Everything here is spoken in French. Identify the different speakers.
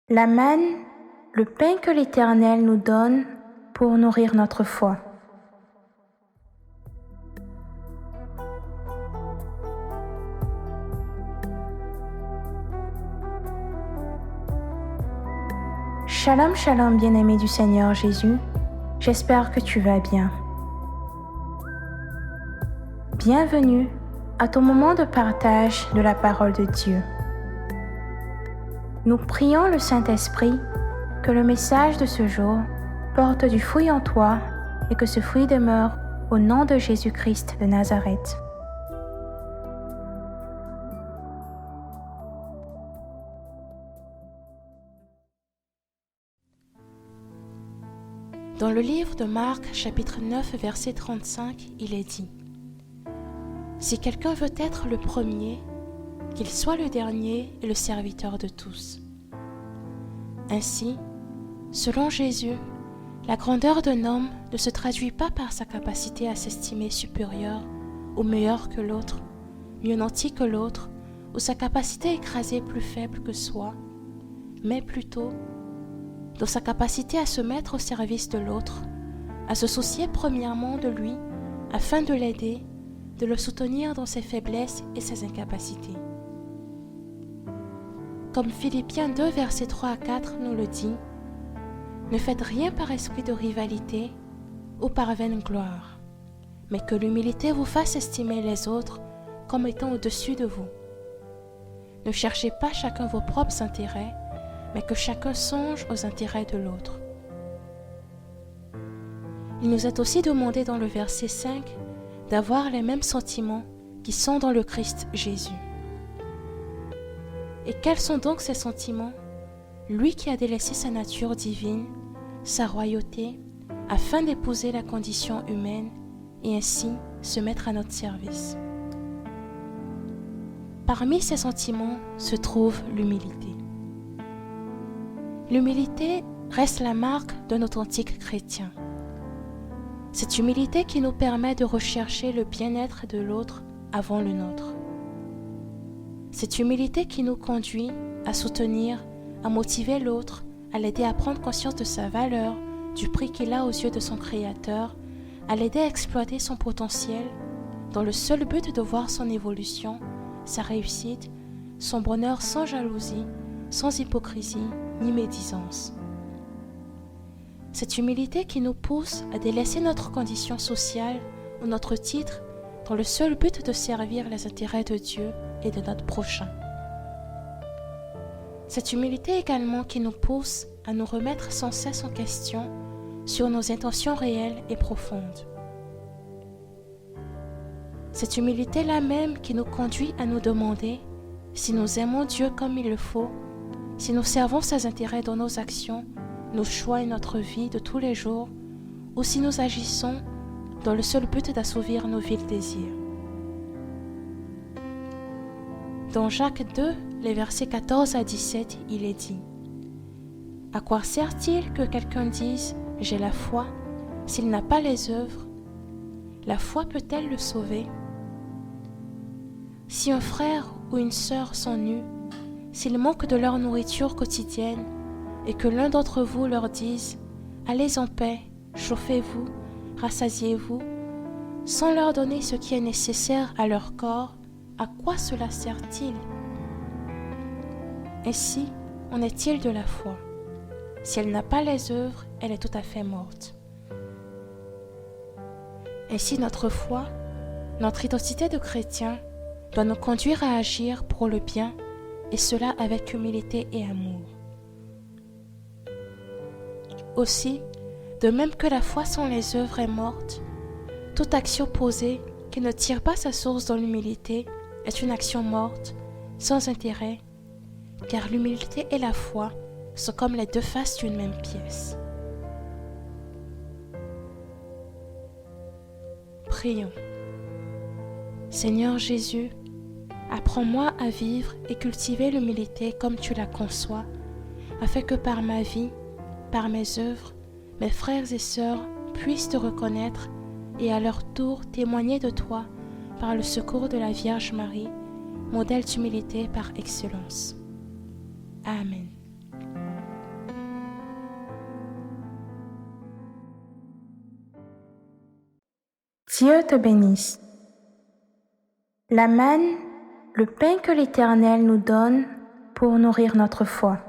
Speaker 1: La manne, le pain que l'Éternel nous donne pour nourrir notre foi. Shalom, shalom, bien-aimé du Seigneur Jésus. J'espère que tu vas bien. Bienvenue à ton moment de partage de la parole de Dieu. Nous prions le Saint-Esprit que le message de ce jour porte du fruit en toi et que ce fruit demeure au nom de Jésus-Christ de Nazareth. Dans le livre de Marc, chapitre 9, verset 35, il est dit : « Si quelqu'un veut être le premier, qu'il soit le dernier et le serviteur de tous. » Ainsi, selon Jésus, la grandeur d'un homme ne se traduit pas par sa capacité à s'estimer supérieur ou meilleur que l'autre, mieux nanti que l'autre, ou sa capacité à écraser plus faible que soi, mais plutôt dans sa capacité à se mettre au service de l'autre, à se soucier premièrement de lui afin de l'aider, de le soutenir dans ses faiblesses et ses incapacités. Comme Philippiens 2, versets 3 à 4 nous le dit, « Ne faites rien par esprit de rivalité ou par vaine gloire, mais que l'humilité vous fasse estimer les autres comme étant au-dessus de vous. Ne cherchez pas chacun vos propres intérêts, mais que chacun songe aux intérêts de l'autre. » Il nous est aussi demandé dans le verset 5 d'avoir les mêmes sentiments qui sont dans le Christ Jésus. Et quels sont donc ces sentiments ? Lui qui a délaissé sa nature divine, sa royauté, afin d'épouser la condition humaine et ainsi se mettre à notre service. Parmi ces sentiments se trouve l'humilité. L'humilité reste la marque d'un authentique chrétien. Cette humilité qui nous permet de rechercher le bien-être de l'autre avant le nôtre. Cette humilité qui nous conduit à soutenir, à motiver l'autre, à l'aider à prendre conscience de sa valeur, du prix qu'il a aux yeux de son Créateur, à l'aider à exploiter son potentiel, dans le seul but de voir son évolution, sa réussite, son bonheur sans jalousie, sans hypocrisie ni médisance. Cette humilité qui nous pousse à délaisser notre condition sociale ou notre titre dans le seul but de servir les intérêts de Dieu et de notre prochain. Cette humilité également qui nous pousse à nous remettre sans cesse en question sur nos intentions réelles et profondes. Cette humilité-là même qui nous conduit à nous demander si nous aimons Dieu comme il le faut, si nous servons ses intérêts dans nos actions, nos choix et notre vie de tous les jours, ou si nous agissons dans le seul but d'assouvir nos vils désirs. Dans Jacques 2, les versets 14 à 17, il est dit : « À quoi sert-il que quelqu'un dise « J'ai la foi » s'il n'a pas les œuvres ? La foi peut-elle le sauver ? Si un frère ou une sœur sont nus, s'ils manquent de leur nourriture quotidienne, et que l'un d'entre vous leur dise « Allez en paix, chauffez-vous, rassasiez-vous », sans leur donner ce qui est nécessaire à leur corps, à quoi cela sert-il ? Ainsi, en est-il de la foi ? Si elle n'a pas les œuvres, elle est tout à fait morte. Ainsi, notre foi, notre identité de chrétien, doit nous conduire à agir pour le bien, et cela avec humilité et amour. Aussi, de même que la foi sans les œuvres est morte, toute action posée qui ne tire pas sa source dans l'humilité est une action morte, sans intérêt, car l'humilité et la foi sont comme les deux faces d'une même pièce. Prions. Seigneur Jésus, apprends-moi à vivre et cultiver l'humilité comme tu la conçois, afin que par ma vie, par mes œuvres, mes frères et sœurs puissent te reconnaître et à leur tour témoigner de toi par le secours de la Vierge Marie, modèle d'humilité par excellence. Amen.
Speaker 2: Dieu te bénisse. La manne, le pain que l'Éternel nous donne pour nourrir notre foi.